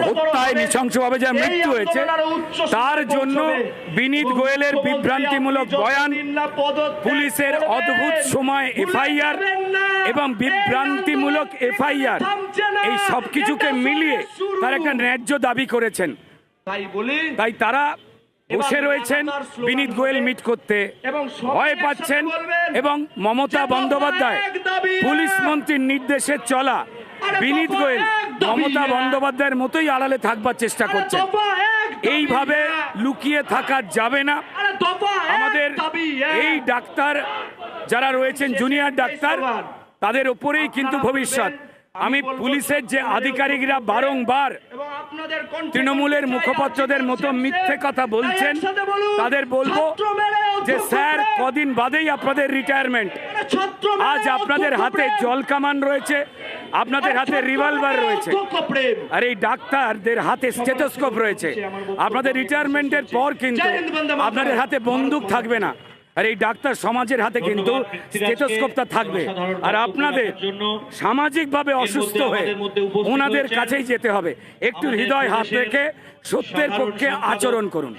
হত্যায় নৃশংসভাবে যার মৃত্যু হয়েছে তার জন্য বিনীত গোয়েলের বিভ্রান্তিমূলক বয়ান, পুলিশের অদ্ভুত সময় এফআইআর এবং বিভ্রান্তিমূলক এফআইআর, এই সব কিছুকে মিলিয়ে তারা একটা ন্যায্য দাবি করেছেন। তাই তারা বসে রয়েছেন বিনীত গোয়েল মিট করতে, ভয় পাচ্ছেন এবং মমতা বন্দ্যোপাধ্যায় পুলিশ মন্ত্রীর নির্দেশে চলা বিনীত গোয়েল মমতা বন্দ্যোপাধ্যায়ের মতোই আড়ালে থাকবার চেষ্টা করছেন। এইভাবে লুকিয়ে থাকা যাবে না। আমাদের এই ডাক্তার যারা রয়েছেন জুনিয়র ডাক্তার, তাদের ওপরেই কিন্তু ভবিষ্যৎ। আমি পুলিশের যে আধিকারিকরা বারংবার তৃণমূলের মুখপাত্রদের মতো মিথ্যে কথা বলছেন, তাদের বলবো যে স্যার কদিন বাদেই আপনাদের রিটায়ারমেন্ট। আজ আপনাদের হাতে জল কামান রয়েছে, আপনাদের হাতে রিভলভার রয়েছে, আর এই ডাক্তারদের হাতে স্টেথোস্কোপ রয়েছে। আপনাদের রিটায়ারমেন্টের পর কিন্তু আপনাদের হাতে বন্দুক থাকবে না, আর এই ডাক্তার সমাজের হাতে কিন্তু স্টেথোস্কোপটা থাকবে। আর আপনাদের সামাজিকভাবে অসুস্থ হয়ে ওনাদের কাছেই যেতে হবে। একটু হৃদয় হাত রেখে সত্যের পক্ষে আচরণ করুন।